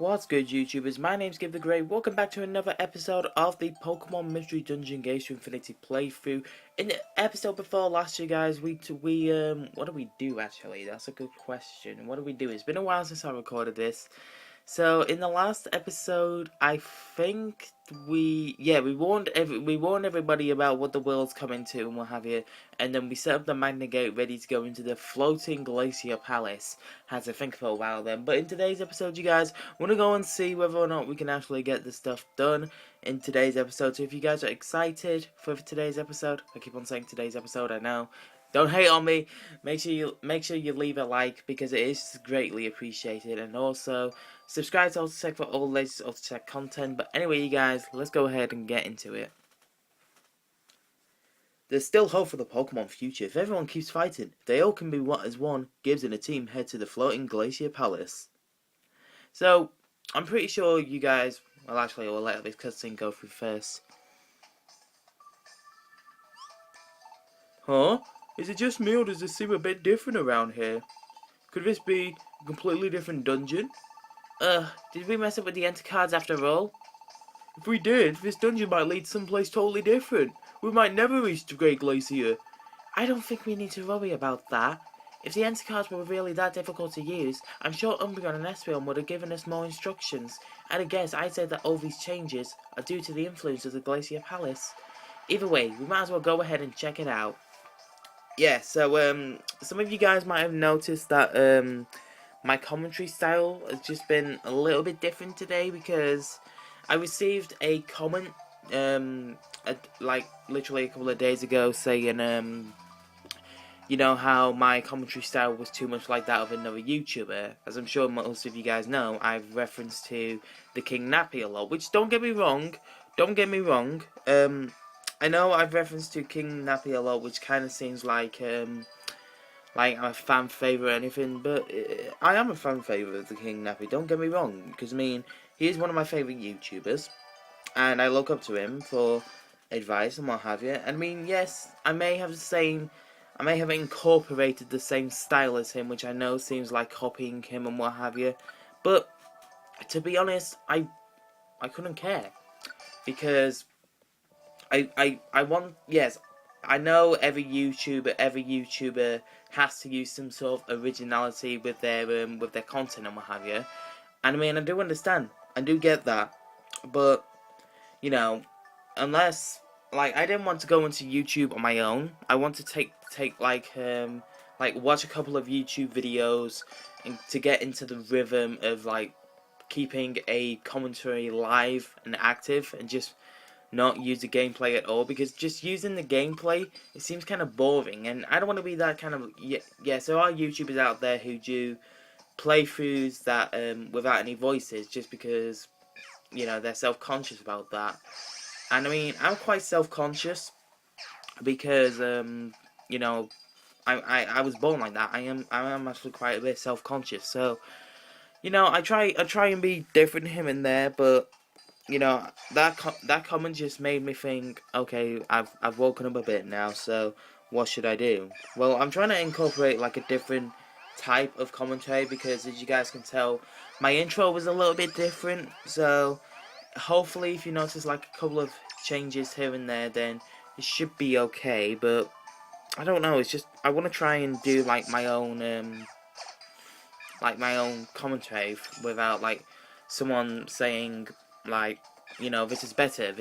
What's good, YouTubers? My name's Gib The Great. Welcome back to another episode of the Pokemon Mystery Dungeon Gates to Infinity playthrough. In the episode before last year, guys, what do we do actually? That's a good question. What do we do? It's been a while since I recorded this. So in the last episode, I think we warned everybody about what the world's coming to and what have you, and then we set up the Magnagate ready to go into the floating Glacier Palace. Had to think for a while then, but in today's episode, you guys, want to go and see whether or not we can actually get this stuff done in today's episode. So if you guys are excited for today's episode, I keep on saying today's episode, I know. Don't hate on me. Make sure you leave a like because it is greatly appreciated, and also subscribe to AutoTech for all the latest AutoTech content. But anyway, you guys, let's go ahead and get into it. There's still hope for the Pokemon future if everyone keeps fighting. If they all can be what as one, Gibbs and a team head to the floating Glacier Palace. So I'm pretty sure you guys. Well, actually, we'll let this cutscene go through first. Huh? Is it just me, or does this seem a bit different around here? Could this be a completely different dungeon? Did we mess up with the enter cards after all? If we did, this dungeon might lead someplace totally different. We might never reach the Great Glacier. I don't think we need to worry about that. If the enter cards were really that difficult to use, I'm sure Umbreon and Espeon would have given us more instructions. At a guess, I'd say that all these changes are due to the influence of the Glacier Palace. Either way, we might as well go ahead and check it out. Yeah, so some of you guys might have noticed that my commentary style has just been a little bit different today because I received a comment like literally a couple of days ago saying you know how my commentary style was too much like that of another YouTuber. As I'm sure most of you guys know, I've referenced to the King Nappy a lot, which don't get me wrong, I know I've referenced to King Nappy a lot, which kind of seems like I'm a fan favourite or anything, but I am a fan favourite of the King Nappy, don't get me wrong, because I mean, he is one of my favourite YouTubers, and I look up to him for advice and what have you, and I mean, yes, I may have incorporated the same style as him, which I know seems like copying him and what have you, but to be honest, I couldn't care, because I want, yes, I know every YouTuber has to use some sort of originality with their content and what have you. And I mean, I do understand, I do get that, but you know, unless like I didn't want to go into YouTube on my own. I want to take like watch a couple of YouTube videos and to get into the rhythm of like keeping a commentary live and active and just not use the gameplay at all, because just using the gameplay, it seems kind of boring, and I don't want to be that kind of, yeah, so there are YouTubers out there who do playthroughs that without any voices, just because, you know, they're self-conscious about that, and I mean, I'm quite self-conscious, because, you know, I was born like that. I am actually quite a bit self-conscious, so, you know, I try and be different here and there, but you know, that comment just made me think, okay, I've woken up a bit now, so what should I do? Well, I'm trying to incorporate like a different type of commentary, because as you guys can tell, my intro was a little bit different, so hopefully if you notice like a couple of changes here and there, then it should be okay, but I don't know, it's just, I want to try and do like my own commentary without like someone saying, like, you know, this is better,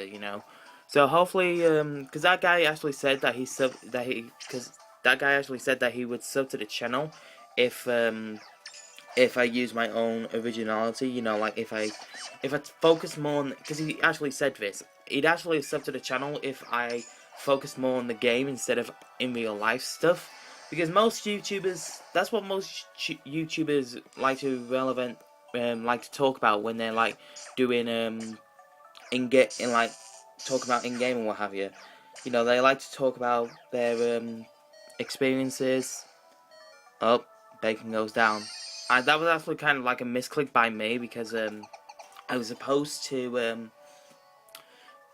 you know. So hopefully, because that guy actually said that he would sub to the channel if I use my own originality, you know, like if I focus more on, because he actually said this, he'd actually sub to the channel if I focus more on the game instead of in real life stuff, because most YouTubers, that's what most YouTubers like to talk about when they're like doing talk about in game and what have you. You know, they like to talk about their experiences. Oh, bacon goes down. That was actually kind of like a misclick by me, because I was supposed to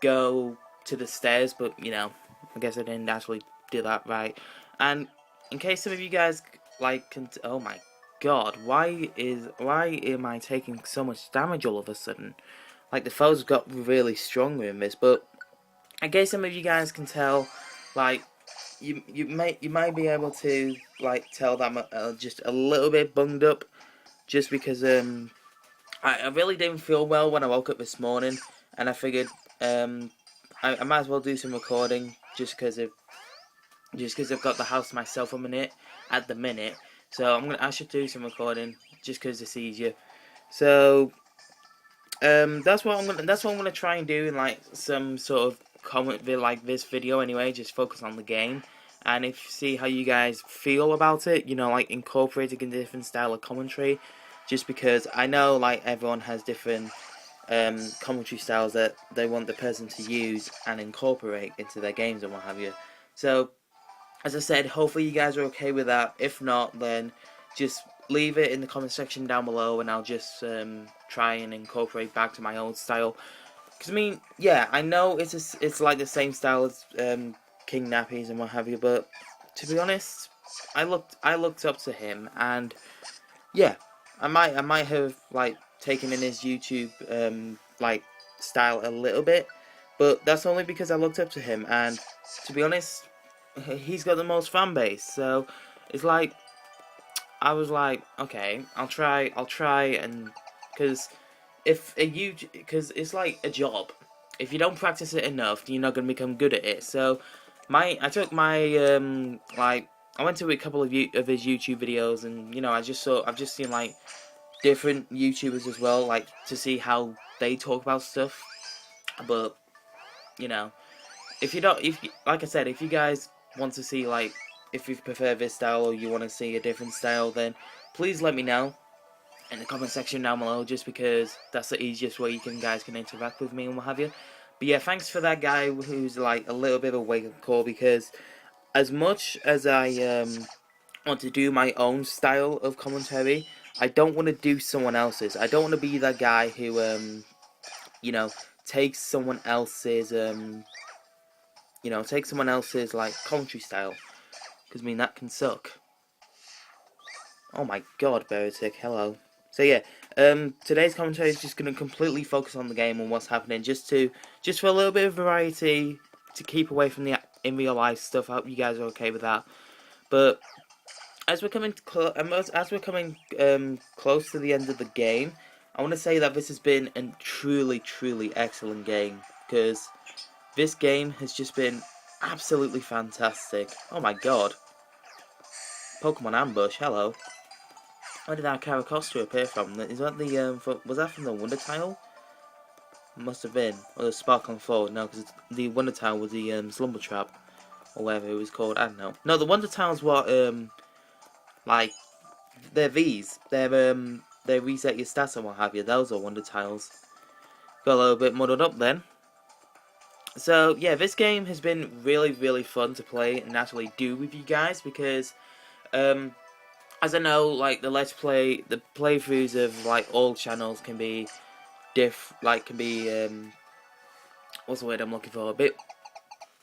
go to the stairs, but you know, I guess I didn't actually do that right. And in case some of you guys like oh my god, why am I taking so much damage all of a sudden? Like, the foes got really stronger in this, but I guess some of you guys can tell, like, you might be able to, like, tell that I'm just a little bit bunged up, just because I really didn't feel well when I woke up this morning, and I figured I might as well do some recording just because I've got the house to myself at the minute. So I should do some recording just because it's easier. So that's what I'm gonna try and do in like some sort of comment like this video anyway. Just focus on the game and see how you guys feel about it. You know, like incorporating a different style of commentary. Just because I know like everyone has different commentary styles that they want the person to use and incorporate into their games and what have you. So, as I said, hopefully you guys are okay with that. If not, then just leave it in the comment section down below and I'll just try and incorporate back to my old style. Because, I mean, yeah, I know it's like the same style as King Nappies and what have you, but to be honest, I looked up to him, and yeah, I might have like taken in his YouTube like style a little bit, but that's only because I looked up to him, and to be honest, he's got the most fan base. So it's like I was like, okay, I'll try, and because because it's like a job. If you don't practice it enough, you're not gonna become good at it. So I took my like I went to a couple of his YouTube videos, and you know I've just seen like different YouTubers as well, like to see how they talk about stuff. But you know, like I said, if you guys want to see like if you prefer this style or you want to see a different style, then please let me know in the comment section down below, just because that's the easiest way guys can interact with me and what have you. But yeah, thanks for that guy who's like a little bit of a wake-up call, because as much as I want to do my own style of commentary, I don't want to do someone else's. I don't want to be that guy who you know, takes someone else's like commentary style, because I mean that can suck. Oh my god, Beritic, hello. So yeah, today's commentary is just going to completely focus on the game and what's happening, just for a little bit of variety, to keep away from the in real life stuff. I hope you guys are okay with that. But as we're coming close to the end of the game, I want to say that this has been a truly excellent game, because this game has just been absolutely fantastic. Oh my god. Pokemon Ambush, hello. Where did that Caracosta appear from? Is that was that from the Wonder Tile? Must have been. Or the Sparkling Floor. No, because the Wonder Tile was the Slumber Trap, or whatever it was called. I don't know. No, the Wonder Tile's what like they're these. They reset your stats and what have you. Those are Wonder Tiles. Got a little bit muddled up then. So yeah, this game has been really fun to play and actually do with you guys, because as I know, like the playthroughs of like all channels can be what's the word I'm looking for? A bit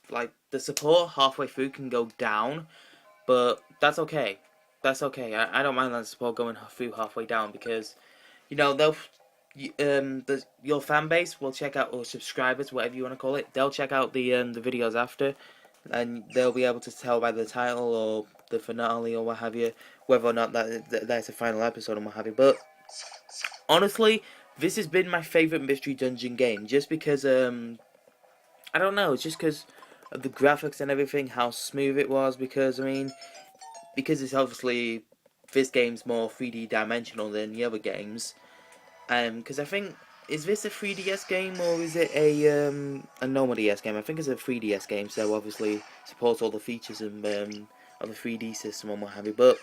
like the support halfway through can go down, but that's okay. That's okay. I don't mind that support going through halfway down, because you know your fan base will check out, or subscribers, whatever you want to call it. They'll check out the videos after, and they'll be able to tell by the title or the finale or what have you, whether or not that's a final episode and what have you. But honestly, this has been my favourite mystery dungeon game, just because I don't know, it's just because of the graphics and everything, how smooth it was. Because I mean, because it's obviously this game's more 3D dimensional than the other games. Because I think, is this a 3DS game or is it a normal DS game? I think it's a 3DS game, so obviously supports all the features of the 3D system and what have you. But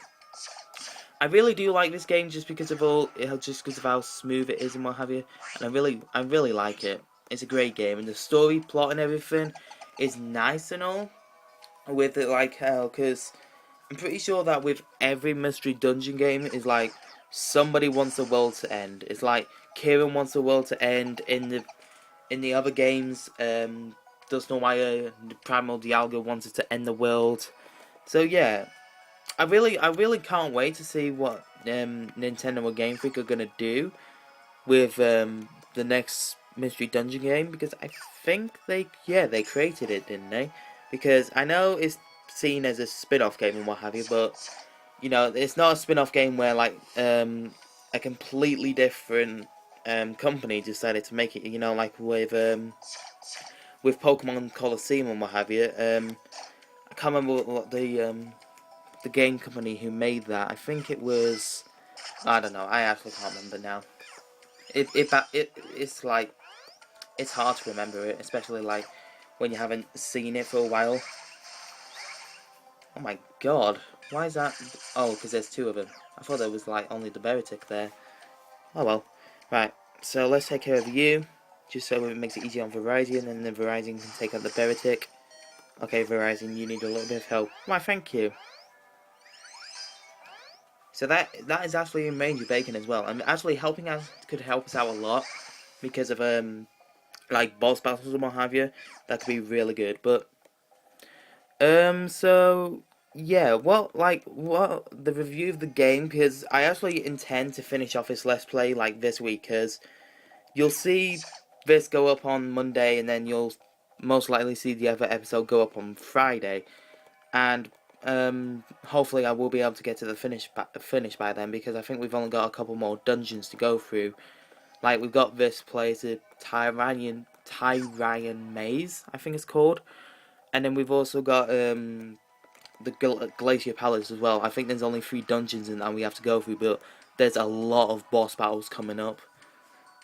I really do like this game just because of how smooth it is and what have you, and I really like it. It's a great game, and the story, plot, and everything is nice and all. With it like hell, because I'm pretty sure that with every mystery dungeon game is like somebody wants the world to end. It's like Kieran wants the world to end in the other games. Doesn't know why Primal Dialga wanted to end the world. So yeah, I really can't wait to see what Nintendo or Game Freak are gonna do with the next Mystery Dungeon game, because I think they created it, didn't they? Because I know it's seen as a spin-off game and what have you, but you know, it's not a spin-off game where like a completely different company decided to make it. You know, like with Pokemon Colosseum and what have you. I can't remember what the game company who made that. I think it was, I don't know. I actually can't remember now. It's like it's hard to remember it, especially like when you haven't seen it for a while. Oh my god, why is that? Oh, because there's two of them. I thought there was like only the Beratic there. Oh well. Right, so let's take care of you, just so it makes it easier on Verizon, and then Verizon can take out the Beratic. Okay, Verizon, you need a little bit of help. Why, thank you. So that is actually a Ranger Bacon as well. And actually helping us could help us out a lot because of like boss battles and what have you. That could be really good. But so yeah, what the review of the game, because I actually intend to finish off this Let's Play like this week, because you'll see this go up on Monday, and then you'll most likely see the other episode go up on Friday, and hopefully I will be able to get to the finish by then, because I think we've only got a couple more dungeons to go through. Like we've got this place, a Tyrian Maze, I think it's called, and then we've also got the Glacier Palace as well. I think there's only 3 dungeons in that we have to go through, but there's a lot of boss battles coming up,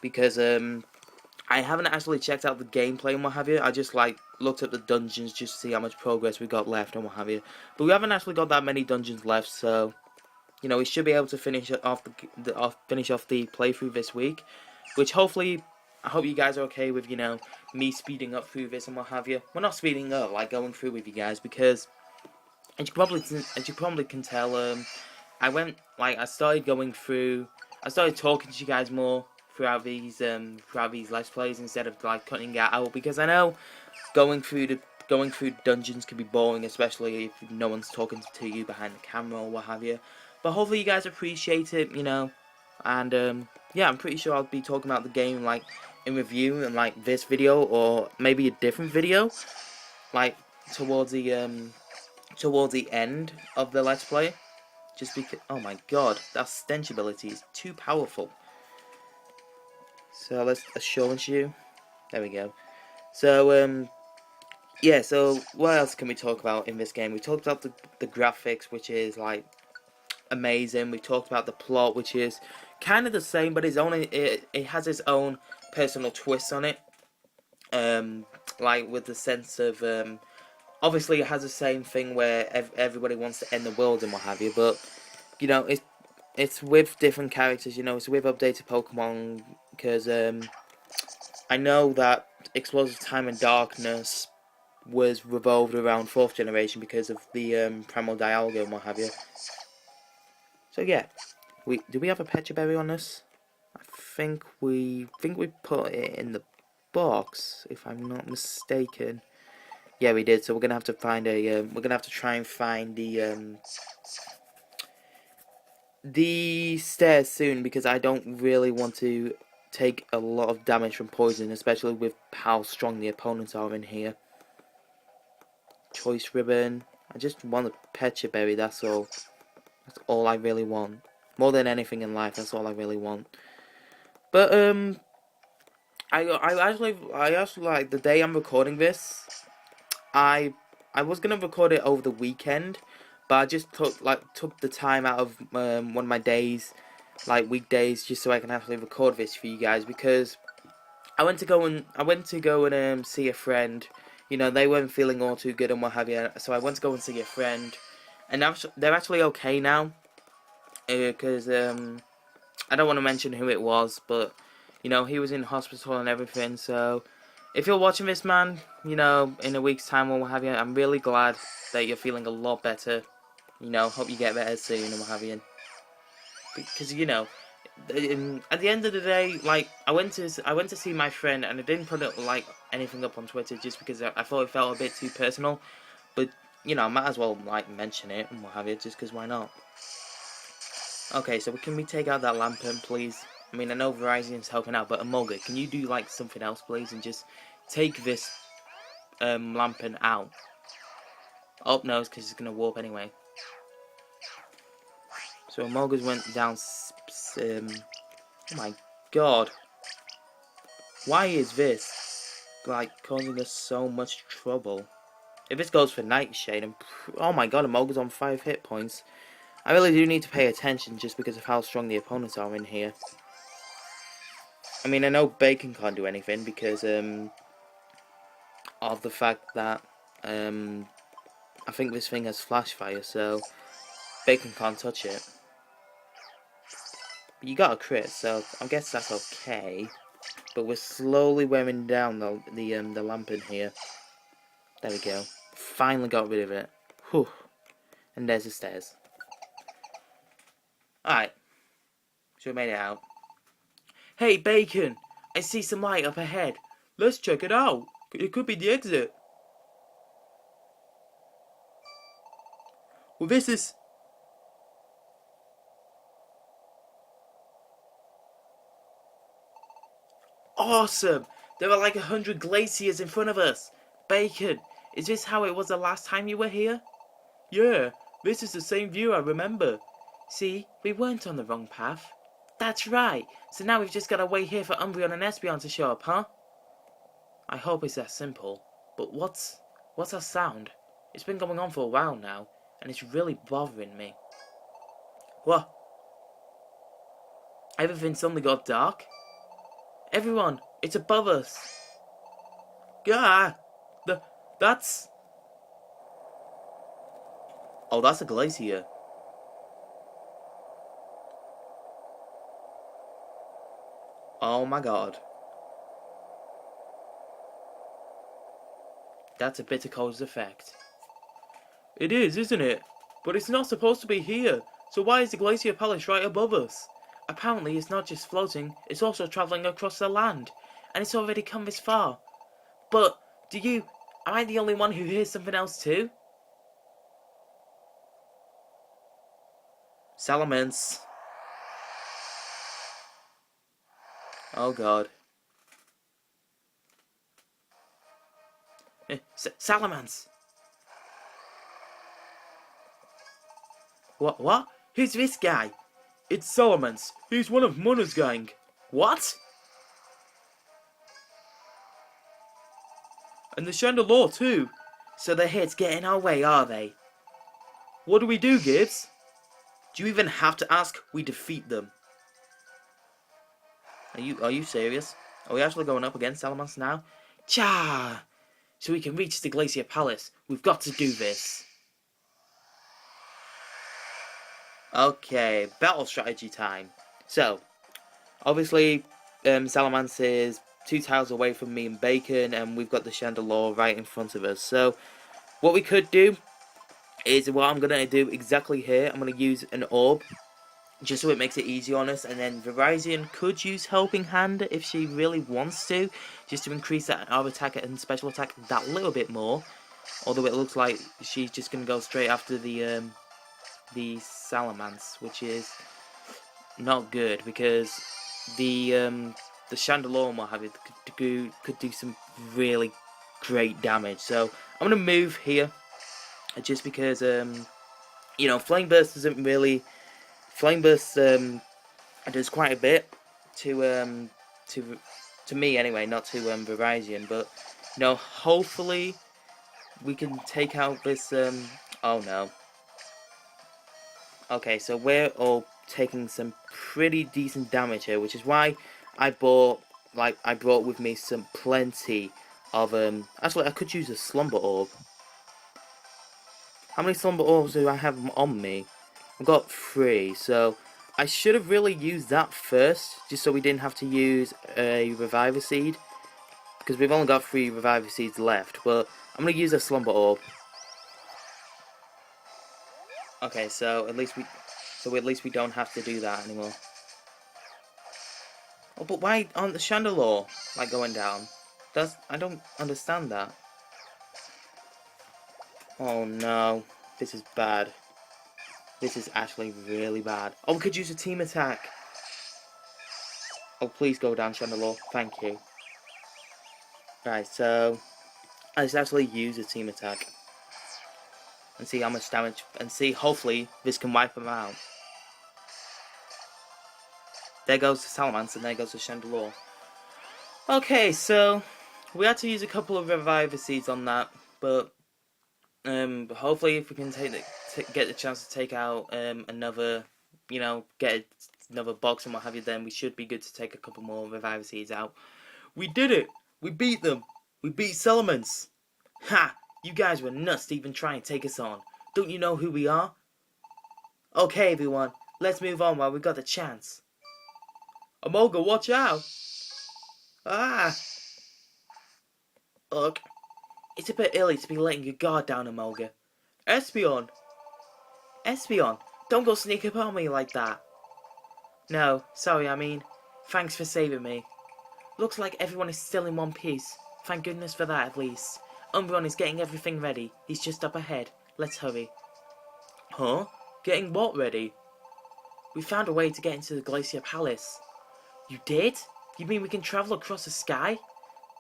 because I haven't actually checked out the gameplay and what have you. I just like looked at the dungeons just to see how much progress we got left and what have you. But we haven't actually got that many dungeons left, so you know we should be able to finish off finish off the playthrough this week. Which hopefully, I hope you guys are okay with, you know, me speeding up through this and what have you. Well, not speeding up, like going through with you guys, because as you probably can tell, I started going through, I started talking to you guys more throughout these Let's Plays instead of like cutting it out, because I know going through dungeons can be boring, especially if no one's talking to you behind the camera or what have you. But hopefully you guys appreciate it, you know, and yeah, I'm pretty sure I'll be talking about the game like in review and like this video, or maybe a different video, like towards the end of the Let's Play. Just because, oh my god, that stench ability is too powerful. So let's assurance you. There we go. So yeah. So what else can we talk about in this game? We talked about the graphics, which is like amazing. We talked about the plot, which is kind of the same, but it has its own personal twist on it. Like with the sense of obviously it has the same thing where everybody wants to end the world and what have you, but you know it's with different characters. You know, it's with updated Pokemon, because I know that Explosive Time and Darkness was revolved around 4th generation because of the Primal Dialga and what have you. So yeah, do we have a Pecha Berry on us? I think we put it in the box, if I'm not mistaken. Yeah, we did. So we're gonna have to find a. We're gonna have to try and find the stairs soon, because I don't really want to take a lot of damage from poison, especially with how strong the opponents are in here. Choice ribbon. I just want a Pecha Berry. That's all. That's all I really want. More than anything in life, that's all I really want. But I actually like the day I'm recording this. I was gonna record it over the weekend, but I just took the time out of one of my days, like weekdays, just so I can actually record this for you guys, because I went to go and see a friend. You know, they weren't feeling all too good and what have you, so I went to go and see a friend, and they're actually okay now, because I don't want to mention who it was, but you know, he was in hospital and everything. So if you're watching this, man, you know, in a week's time or what have you, I'm really glad that you're feeling a lot better. You know, hope you get better soon and what have you. Because you know, at the end of the day, like I went to see my friend, and I didn't put it like anything up on Twitter just because I thought it felt a bit too personal. But you know, I might as well, like, mention it and what have you, just because why not? Okay, so can we take out that lantern, please? I mean, I know Verizon's helping out, but Emolga, can you do, like, something else, please? And just take this, lantern out. Oh, no, it's because it's going to warp anyway. So Emolga's went down, oh my god. Why is this, like, causing us so much trouble? If this goes for Nightshade, oh my god, Emolga's on 5 hit points. I really do need to pay attention just because of how strong the opponents are in here. I mean, I know Bacon can't do anything because, of the fact that, I think this thing has flash fire, so Bacon can't touch it. But you got a crit, so I guess that's okay. But we're slowly wearing down the lantern here. There we go. Finally got rid of it. Whew. And there's the stairs. Alright. So we made it out. Hey, Bacon! I see some light up ahead. Let's check it out. It could be the exit. Well, this is... awesome! There are like 100 glaciers in front of us. Bacon, is this how it was the last time you were here? Yeah, this is the same view I remember. See, we weren't on the wrong path. That's right. So now we've just got to wait here for Umbreon and Espeon to show up, huh? I hope it's that simple. But what's that sound? It's been going on for a while now, and it's really bothering me. What? Everything suddenly got dark? Everyone, it's above us. Yeah, that's... oh, that's a glacier. Oh my god. That's a bitter cause effect. It is, isn't it? But it's not supposed to be here. So why is the Glacier Palace right above us? Apparently it's not just floating, it's also travelling across the land. And it's already come this far. But, am I the only one who hears something else too? Salamence. Oh god. Salamence! What? Who's this guy? It's Salamence. He's one of Munna's gang. What? And the Chandelure too. So they're here to get in our way, are they? What do we do, Gibbs? Do you even have to ask? We defeat them. Are you serious? Are we actually going up against Salamence now? Cha! So we can reach the Glacier Palace. We've got to do this. Okay, battle strategy time. So, obviously, Salamence is 2 tiles away from me and Bacon, and we've got the Chandelure right in front of us. So, what we could do is what I'm going to do exactly here. I'm going to use an orb, just so it makes it easy on us, and then Verizon could use Helping Hand if she really wants to, just to increase that our attack and special attack that little bit more. Although it looks like she's just going to go straight after the Salamence, which is not good, because the Chandelure and what have you could do some really great damage. So I'm going to move here, just because, you know, Flame Burst doesn't really... Flame Burst does quite a bit to me anyway, not to Verizon, but you know, hopefully we can take out this oh no. Okay, so we're all taking some pretty decent damage here, which is why I brought with me some plenty of actually I could use a Slumber Orb. How many Slumber Orbs do I have on me? I've got 3, so I should have really used that first, just so we didn't have to use a Reviver Seed, because we've only got 3 Reviver Seeds left, but I'm going to use a Slumber Orb. Okay, so at least we don't have to do that anymore. Oh, but why aren't the Chandelure, like, going down? I don't understand that. Oh no, this is bad. This is actually really bad. Oh, we could use a team attack. Oh, please go down, Chandelure. Thank you. Right, so let's actually use a team attack and see how much damage, and see, hopefully this can wipe them out. There goes the Salamence, and there goes the Chandelure. Okay, so we had to use a couple of Reviver Seeds on that, but hopefully if we can get the chance to take out another, get another box and what have you, then we should be good to take a couple more Reviver Seeds out. We did it! We beat them! We beat Salamence! Ha! You guys were nuts to even try and take us on. Don't you know who we are? Okay, everyone, let's move on while we got the chance. Emolga, watch out! Ah! Look, it's a bit early to be letting your guard down, Emolga. Espeon! Espeon, don't go sneak up on me like that. No, sorry, thanks for saving me. Looks like everyone is still in one piece. Thank goodness for that, at least. Umbreon is getting everything ready. He's just up ahead. Let's hurry. Huh? Getting what ready? We found a way to get into the Glacier Palace. You did? You mean we can travel across the sky?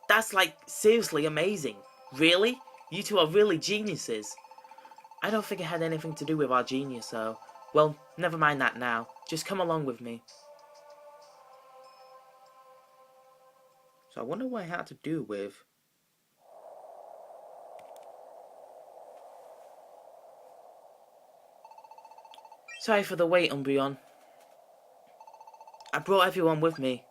That's seriously amazing. Really? You two are really geniuses. I don't think it had anything to do with our genius, though. Well, never mind that now. Just come along with me. So I wonder what it had to do with... Sorry for the wait, Umbreon. I brought everyone with me.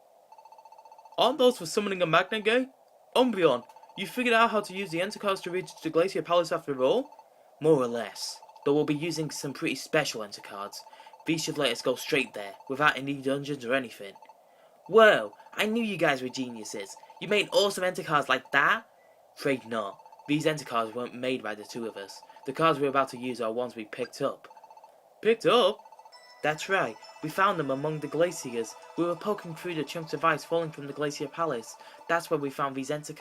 Aren't those for summoning a Magnagate? Umbreon, you figured out how to use the Enter to reach the Glacier Palace after all? More or less. But we'll be using some pretty special Enter. These should let us go straight there, without any dungeons or anything. Whoa, I knew you guys were geniuses. You made awesome Enter like that? Afraid not. These Enter weren't made by the two of us. The cards we're about to use are ones we picked up. Picked up? That's right. We found them among the glaciers. We were poking through the chunks of ice falling from the Glacier Palace. That's where we found these Enter.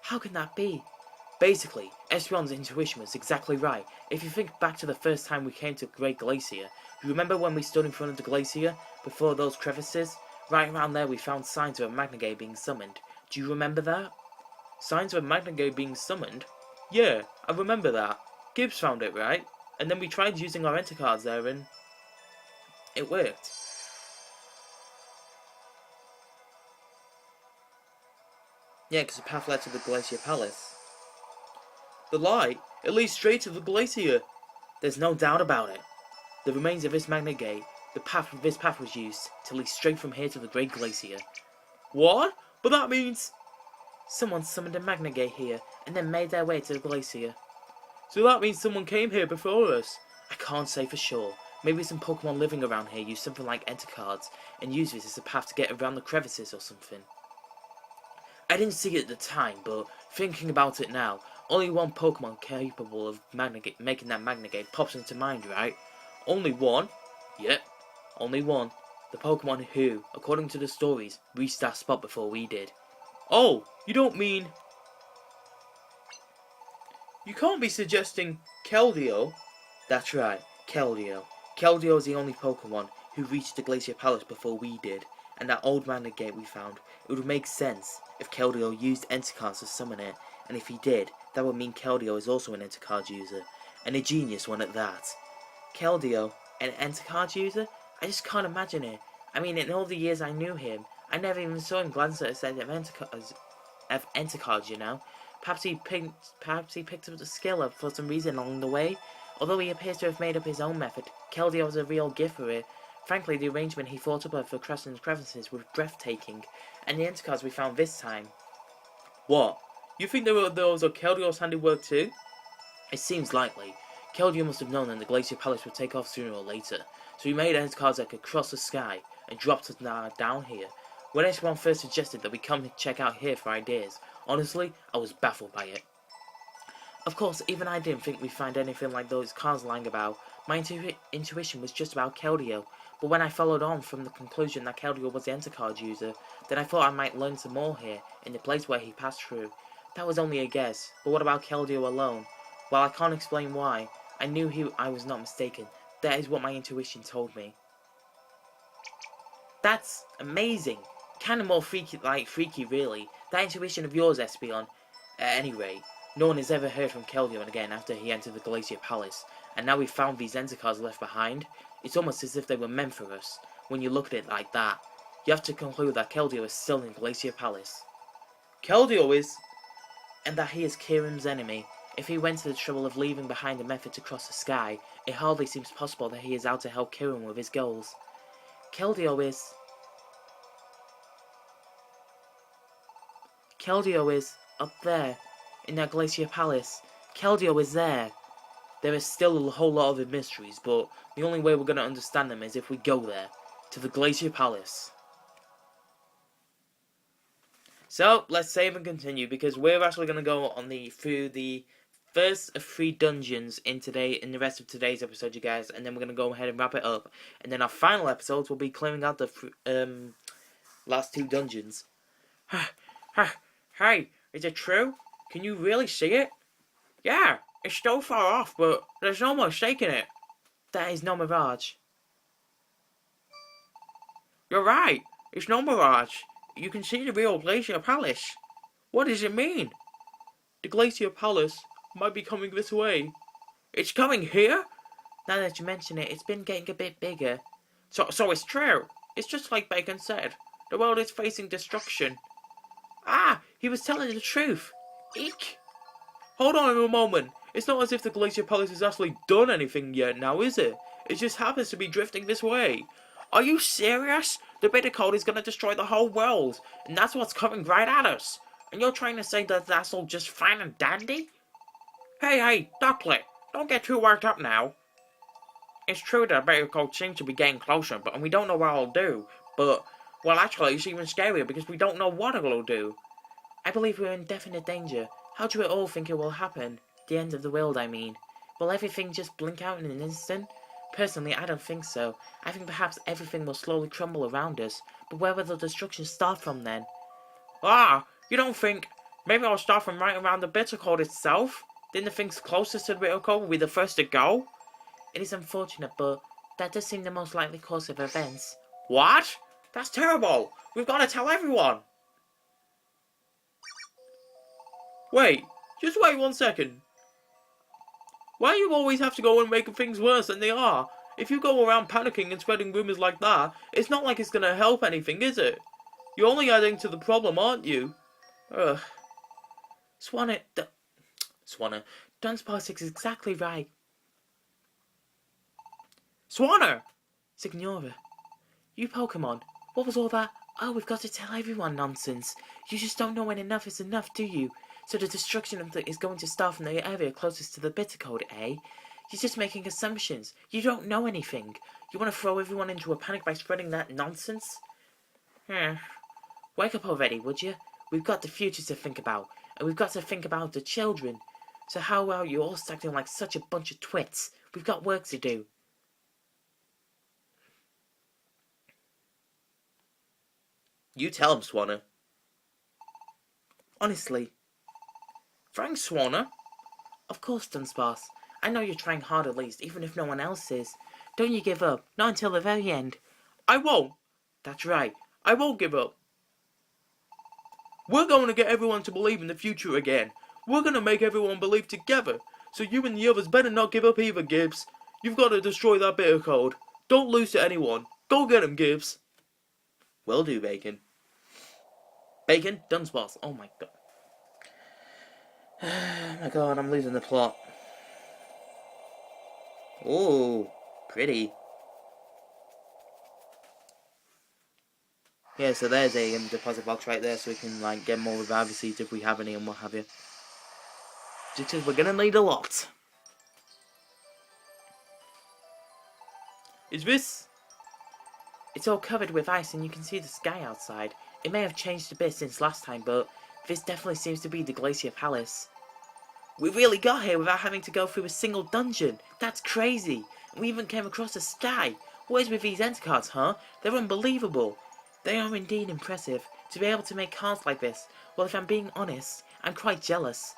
How can that be? Basically, Espeon's intuition was exactly right. If you think back to the first time we came to Great Glacier, you remember when we stood in front of the glacier, before those crevices? Right around there we found signs of a Magnagate being summoned. Do you remember that? Signs of a Magnagate being summoned? Yeah, I remember that. Gibbs found it, right? And then we tried using our Enter there and... it worked. Yeah, because the path led to the Glacier Palace. The light? It leads straight to the glacier. There's no doubt about it. The remains of this Magnagate, this path was used to lead straight from here to the Great Glacier. What? But that means... Someone summoned a Magnagate here, and then made their way to the glacier. So that means someone came here before us? I can't say for sure. Maybe some Pokemon living around here use something like Enter and use this as a path to get around the crevices or something. I didn't see it at the time, but thinking about it now, only one Pokemon capable of making that Magnagate pops into mind, right? Only one? Yep, only one. The Pokemon who, according to the stories, reached that spot before we did. Oh, you don't mean... You can't be suggesting Keldeo? That's right, Keldeo. Keldeo is the only Pokemon who reached the Glacier Palace before we did, and that old Magnagate we found, it would make sense if Keldeo used Enter to summon it, and if he did, that would mean Keldeo is also an Enter user, and a genius one at that. Keldeo, an Enter user? I just can't imagine it. I mean, in all the years I knew him, I never even saw him glance at a set of Enter cards, you know? Perhaps he picked up the skill up for some reason along the way. Although he appears to have made up his own method, Keldeo was a real gift for it. Frankly, the arrangement he thought up for crossing crevices was breathtaking, and the Enter we found this time. What? You think those are Keldeo's handiwork too? It seems likely. Keldeo must have known that the Glacier Palace would take off sooner or later, so he made Enter that could cross the sky and dropped us down here. When everyone first suggested that we come check out here for ideas, honestly, I was baffled by it. Of course, even I didn't think we'd find anything like those cards lying about. My intuition was just about Keldeo, but when I followed on from the conclusion that Keldeo was the Enter user, then I thought I might learn some more here, in the place where he passed through. That was only a guess, but what about Keldeo alone? While I can't explain why, I knew I was not mistaken. That is what my intuition told me. That's amazing. Kind of more freaky really. That intuition of yours, Espeon. At any rate, no one has ever heard from Keldeo again after he entered the Glacier Palace, and now we've found these Zentacars left behind. It's almost as if they were meant for us, when you look at it like that. You have to conclude that Keldeo is still in Glacier Palace. Keldeo is? And that he is Kirim's enemy. If he went to the trouble of leaving behind a method to cross the sky, it hardly seems possible that he is out to help Kirim with his goals. Keldeo is up there, in that Glacier Palace. Keldeo is there. There is still a whole lot of mysteries, but the only way we're going to understand them is if we go there, to the Glacier Palace. So, let's save and continue, because we're actually going to go on through the first of 3 dungeons in the rest of today's episode, you guys, and then we're going to go ahead and wrap it up. And then our final episodes will be clearing out the last 2 dungeons. Hey, is it true? Can you really see it? Yeah, it's so far off, but there's no mistake in it. That is no mirage. You're right, it's no mirage. You can see the real Glacier Palace. What does it mean? The Glacier Palace might be coming this way. It's coming here? Now that you mention it, it's been getting a bit bigger. So it's true. It's just like Bacon said. The world is facing destruction. Ah, he was telling the truth. Eek. Hold on a moment. It's not as if the Glacier Palace has actually done anything yet now, is it? It just happens to be drifting this way. Are you serious? The bitter cold is going to destroy the whole world, and that's what's coming right at us. And you're trying to say that that's all just fine and dandy? Hey, Ducklet, don't get too worked up now. It's true that the bitter cold seems to be getting closer, and we don't know what it'll do. But, well, actually, it's even scarier because we don't know what it'll do. I believe we're in definite danger. How do we all think it will happen? The end of the world, I mean. Will everything just blink out in an instant? Personally, I don't think so. I think perhaps everything will slowly crumble around us, but where will the destruction start from then? Ah, you don't think... Maybe I'll start from right around the bitter cold itself? Then the things closest to the bitter cold will be the first to go? It is unfortunate, but that does seem the most likely course of events. What? That's terrible! We've got to tell everyone! Wait, just wait 1 second. Why do you always have to go and make things worse than they are? If you go around panicking and spreading rumours like that, it's not like it's going to help anything, is it? You're only adding to the problem, aren't you? Ugh. Dunsparce is exactly right. Swanner! Signora, you Pokemon, what was all that? Oh, we've got to tell everyone nonsense. You just don't know when enough is enough, do you? So the destruction is going to start from the area closest to the bitter cold, eh? You're just making assumptions. You don't know anything. You want to throw everyone into a panic by spreading that nonsense? Wake up already, would you? We've got the future to think about, and we've got to think about the children. So how are you all acting like such a bunch of twits? We've got work to do. You tell him, Swanner. Honestly. Thanks, Swanner. Of course, Dunsparce. I know you're trying hard at least, even if no one else is. Don't you give up. Not until the very end. I won't. That's right. I won't give up. We're going to get everyone to believe in the future again. We're going to make everyone believe together. So you and the others better not give up either, Gibbs. You've got to destroy that bitter cold. Don't lose to anyone. Go get him, Gibbs. Will do, Bacon. Bacon? Dunsparce. Oh my god. Oh my god, I'm losing the plot. Ooh, pretty. Yeah, so there's a deposit box right there, so we can like get more revive seeds if we have any and what have you. Just because we're gonna need a lot. Is this? It's all covered with ice and you can see the sky outside. It may have changed a bit since last time, but this definitely seems to be the Glacier Palace. We really got here without having to go through a single dungeon. That's crazy. And we even came across the sky. What is with these Enter-cards, huh? They're unbelievable. They are indeed impressive. To be able to make cards like this, well, if I'm being honest, I'm quite jealous.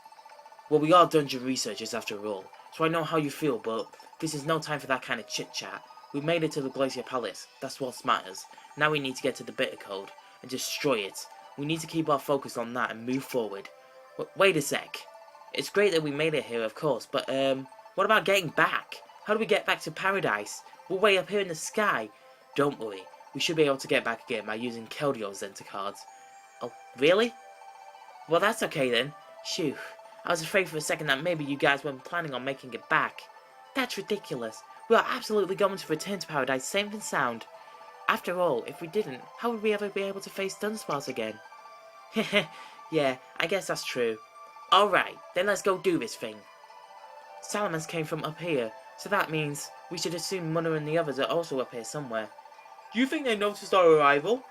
Well, we are dungeon researchers after all, so I know how you feel, but this is no time for that kind of chit-chat. We made it to the Glacier Palace, that's what matters. Now we need to get to the Bitter Code and destroy it. We need to keep our focus on that and move forward. Wait a sec. It's great that we made it here, of course, but what about getting back? How do we get back to paradise? We're way up here in the sky. Don't worry, we should be able to get back again by using Keldor's Enter cards. Oh, really? Well, that's okay then. Phew. I was afraid for a second that maybe you guys weren't planning on making it back. That's ridiculous. We are absolutely going to return to paradise safe and sound. After all, if we didn't, how would we ever be able to face Dunsparce again? Heh, yeah, I guess that's true. Alright, then let's go do this thing. Salamence came from up here, so that means we should assume Munna and the others are also up here somewhere. Do you think they noticed our arrival?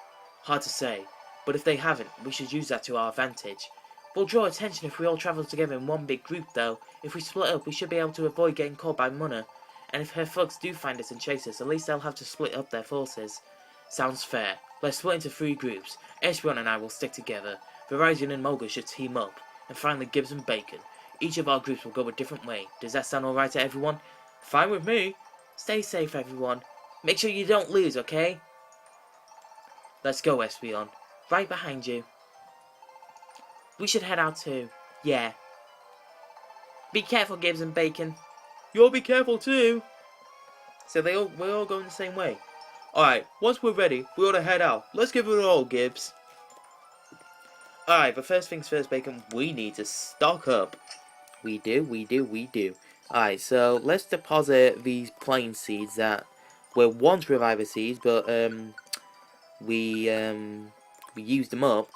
Hard to say, but if they haven't, we should use that to our advantage. We'll draw attention if we all travel together in one big group though. If we split up, we should be able to avoid getting caught by Munna. And if her thugs do find us and chase us, at least they'll have to split up their forces. Sounds fair. Let's split into 3 groups. Espeon and I will stick together. Verizon and Emolga should team up. And finally Gibbs and Bacon. Each of our groups will go a different way. Does that sound alright to everyone? Fine with me. Stay safe, everyone. Make sure you don't lose, okay? Let's go, Espeon. Right behind you. We should head out too. Yeah. Be careful, Gibbs and Bacon. You'll be careful too. So we're all going the same way. Alright, once we're ready, we ought to head out. Let's give it a all, Gibbs. Alright, but first things first, Bacon, we need to stock up. We do. Alright, so let's deposit these plain seeds that were once reviver seeds, but we used them up.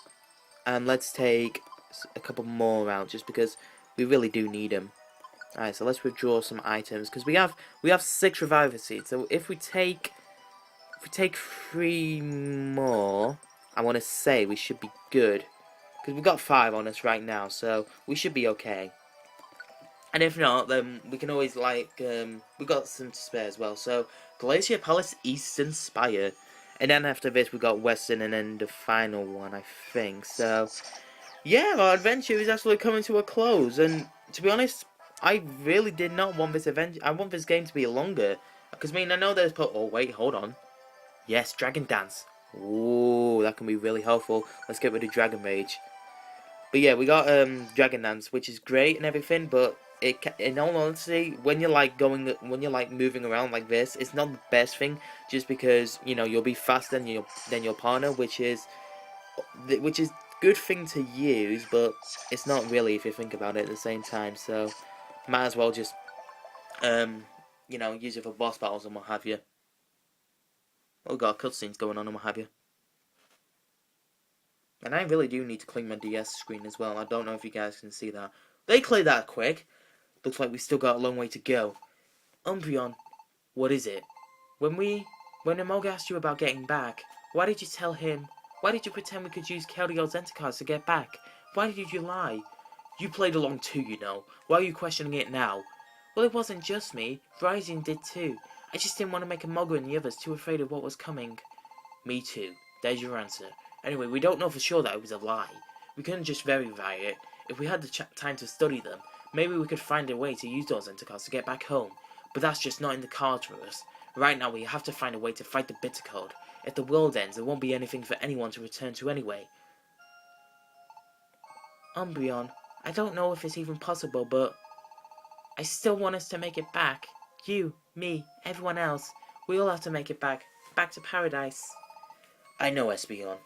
And let's take a couple more out, just because we really do need them. Alright, so let's withdraw some items, because we have 6 reviver seeds. So if we take 3 more, I want to say we should be good, because we've got 5 on us right now, so we should be okay. And if not, then we can always, like, we got some to spare as well. So, Glacier Palace, Eastern Spire. And then after this, we got Western, and then the final one, I think. So, yeah, our adventure is actually coming to a close. And, to be honest, I really did not want this adventure. I want this game to be longer. Because, I mean, I know there's... Oh, wait, hold on. Yes, Dragon Dance. Ooh, that can be really helpful. Let's get rid of Dragon Rage. But yeah, we got Dragon Dance, which is great and everything, but in all honesty, when you're like moving around like this, it's not the best thing. Just because you'll be faster than your partner, which is good thing to use, but it's not really if you think about it at the same time. So might as well just use it for boss battles and what have you. Oh god, cutscenes going on and what have you. And I really do need to clean my DS screen as well. I don't know if you guys can see that. They cleared that quick. Looks like we still got a long way to go. Umbreon, what is it? When Emolga asked you about getting back, why did you tell him? Why did you pretend we could use Keldor's Enter cards to get back? Why did you lie? You played along too, you know. Why are you questioning it now? Well, it wasn't just me. Verizon did too. I just didn't want to make Emolga and the others too afraid of what was coming. Me too. There's your answer. Anyway, we don't know for sure that it was a lie. We couldn't just verify it. If we had the time to study them, maybe we could find a way to use those Enter cards to get back home. But that's just not in the cards for us. Right now, we have to find a way to fight the Bitter Code. If the world ends, there won't be anything for anyone to return to anyway. Umbreon, I don't know if it's even possible, but I still want us to make it back. You, me, everyone else. We all have to make it back. Back to paradise. I know, Espeon.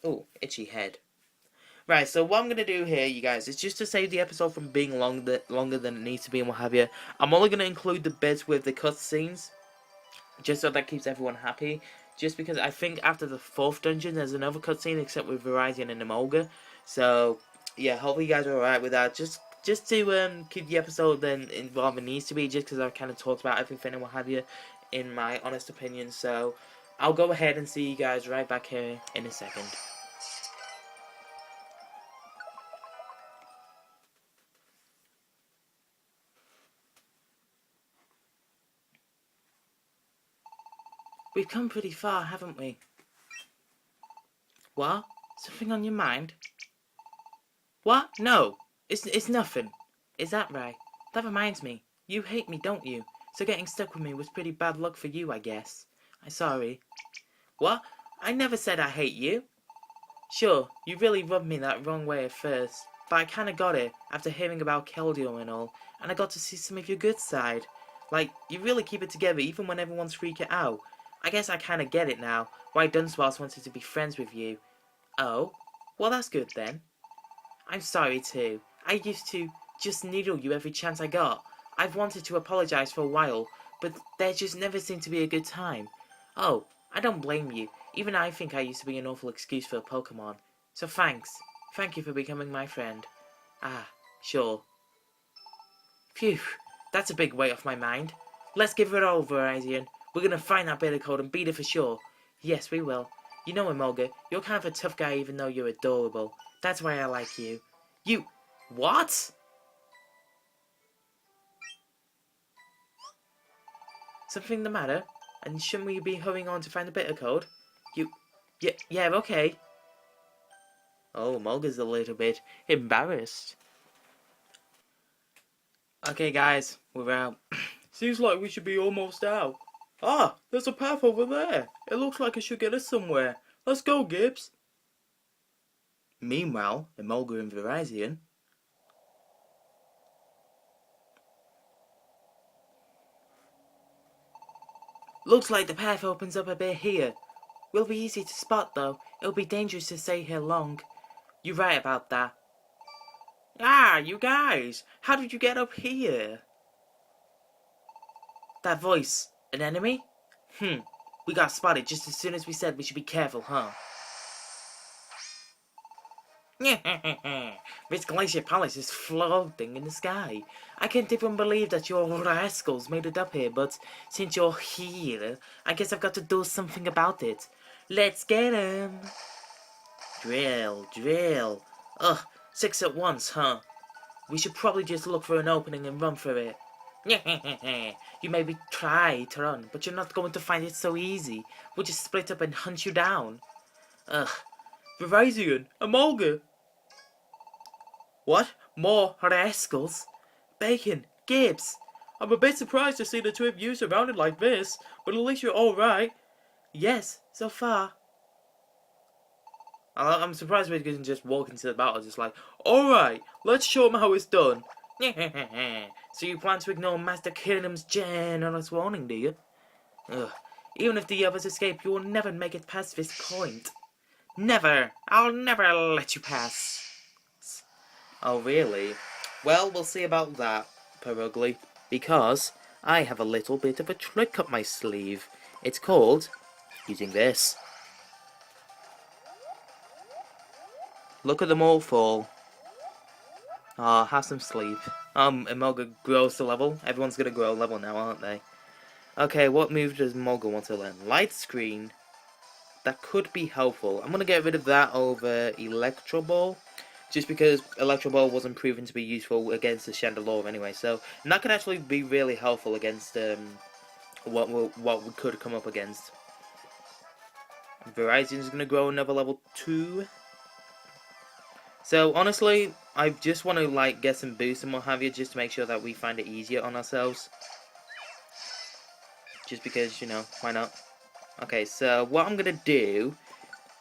Oh, itchy head. Right, so what I'm going to do here, you guys, is just to save the episode from being longer than it needs to be and what have you. I'm only going to include the bits with the cutscenes, just so that keeps everyone happy. Just because I think after the 4th dungeon, there's another cutscene, except with Verizon and Emolga. So, yeah, hopefully you guys are alright with that. Just to keep the episode then involved it needs to be, just because I've kind of talked about everything and what have you, in my honest opinion. So, I'll go ahead and see you guys right back here in a second. We've come pretty far, haven't we? What? Something on your mind? What? No. It's nothing. Is that right? That reminds me. You hate me, don't you? So getting stuck with me was pretty bad luck for you, I guess. I'm sorry. What? I never said I hate you. Sure, you really rubbed me that wrong way at first, but I kinda got it after hearing about Keldeo and all, and I got to see some of your good side. Like, you really keep it together even when everyone's freaking out. I guess I kinda get it now, why Dunsparce wanted to be friends with you. Oh? Well, that's good then. I'm sorry too. I used to just needle you every chance I got. I've wanted to apologize for a while, but there just never seemed to be a good time. Oh, I don't blame you. Even I think I used to be an awful excuse for a Pokémon. So thanks. Thank you for becoming my friend. Ah, sure. Phew, that's a big weight off my mind. Let's give it all, Verizon. We're gonna find that beta code and beat it for sure. Yes, we will. You know, Emolga, you're kind of a tough guy even though you're adorable. That's why I like you. You... What? Something the matter? And shouldn't we be hurrying on to find the beta code? You... Yeah, okay. Oh, Emolga's a little bit embarrassed. Okay, guys, we're out. Seems like we should be almost out. Ah, there's a path over there. It looks like it should get us somewhere. Let's go, Gibbs. Meanwhile, Emolga and Verizon. Looks like the path opens up a bit here. Will be easy to spot though. It'll be dangerous to stay here long. You're right about that. Ah, you guys! How did you get up here? That voice, an enemy? We got spotted just as soon as we said we should be careful, huh? This Glacier Palace is floating in the sky. I can't even believe that your rascals made it up here, but since you're here, I guess I've got to do something about it. Let's get 'em! Drill. Ugh, 6 at once, huh? We should probably just look for an opening and run for it. You maybe try to run, but you're not going to find it so easy. We'll just split up and hunt you down. Ugh. Verizon, Emolga. What? More rascals? Bacon, Gibbs. I'm a bit surprised to see the two of you surrounded like this, but at least you're alright. Yes, so far. I'm surprised we didn't just walk into the battle just like, alright, let's show them how it's done. So you plan to ignore Master Kingdom's generous warning, do you? Ugh. Even if the others escape, you will never make it past this point. Never! I'll never let you pass. Oh, really? Well, we'll see about that, Perugly, because I have a little bit of a trick up my sleeve. It's called using this. Look at them all fall. Ah, have some sleep. Emolga grows to level. Everyone's gonna grow level now, aren't they? Okay, what move does Emolga want to learn? Light Screen. That could be helpful. I'm gonna get rid of that over Electro Ball, just because Electro Ball wasn't proven to be useful against the Chandelure anyway. So, and that could actually be really helpful against what we could come up against. Verizon's gonna grow another level 2. So honestly, I just want to like get some boosts and what have you, just to make sure that we find it easier on ourselves. Just because, you know, why not? Okay, so what I'm gonna do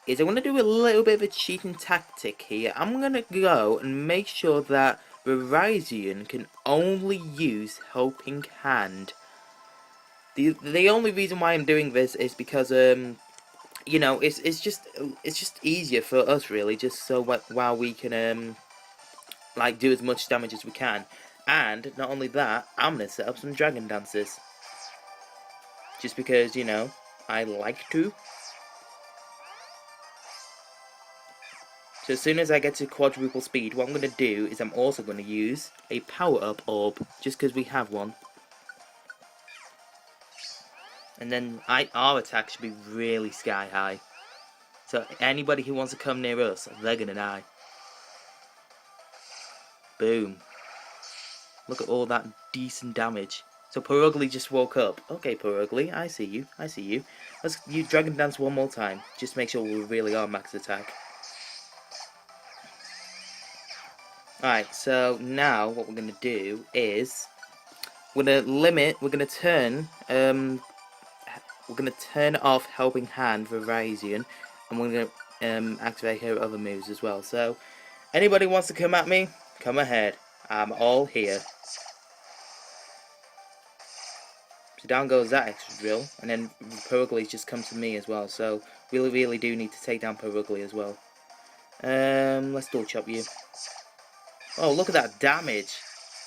is I'm gonna do a little bit of a cheating tactic here. I'm gonna go and make sure that Verizon can only use Helping Hand. The only reason why I'm doing this is because you know, it's just easier for us really, just so while we can like do as much damage as we can. And not only that, I'm gonna set up some dragon dances, just because, you know, I like to. So as soon as I get to quadruple speed, what I'm gonna do is I'm also gonna use a power up orb, just because we have one. And then our attack should be really sky high. So anybody who wants to come near us, they're gonna die. Boom. Look at all that decent damage. So Perugly just woke up. Okay, Perugly, I see you. Let's use Dragon Dance one more time. Just make sure we really are max attack. Alright, so now what we're going to do is we're going to turn off Helping Hand for Verizon, and we're going to activate her other moves as well. So, anybody wants to come at me, come ahead. I'm all here. So down goes that extra drill, and then Perugly's just come to me as well, so we really do need to take down Perugly as well. Let's dual chop you. Oh, look at that damage.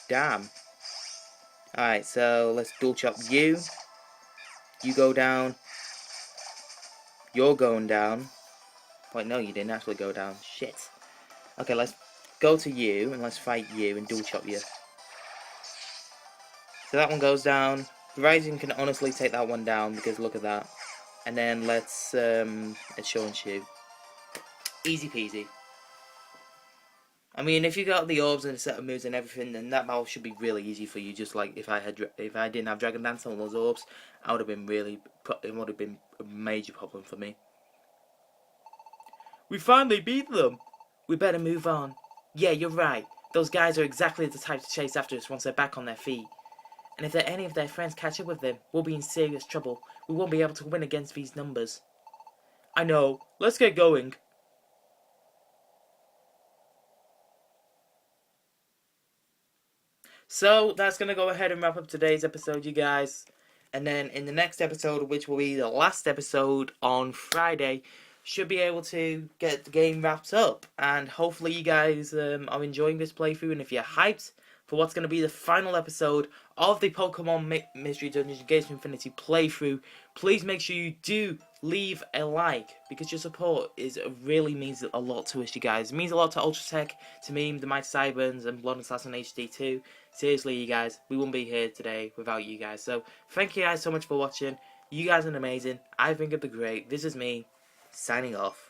Damn. Alright, so let's dual chop you. You go down. You're going down. Wait, no, you didn't actually go down. Shit. Okay, let's go to you, and let's fight you and dual chop you. So that one goes down. Verizon can honestly take that one down, because look at that. And then let's show and shoot. Easy peasy. I mean, if you got the orbs and a set of moves and everything, then that battle should be really easy for you. Just like if I didn't have Dragon Dance on those orbs, it would have been a major problem for me. We finally beat them. We better move on. Yeah, you're right. Those guys are exactly the type to chase after us once they're back on their feet. And if any of their friends catch up with them, we'll be in serious trouble. We won't be able to win against these numbers. I know. Let's get going. So, that's going to go ahead and wrap up today's episode, you guys. And then in the next episode, which will be the last episode on Friday, should be able to get the game wrapped up. And hopefully you guys are enjoying this playthrough. And if you're hyped for what's going to be the final episode of the Pokemon Mystery Dungeons Gates of Infinity playthrough, please make sure you do leave a like, because your support really means a lot to us, you guys. It means a lot to Ultra Tech, to me, the Mighty Cyburns, and Blood Assassin HD too. Seriously, you guys, we wouldn't be here today without you guys. So, thank you guys so much for watching. You guys are amazing. I've been Gib The Great. This is me, signing off.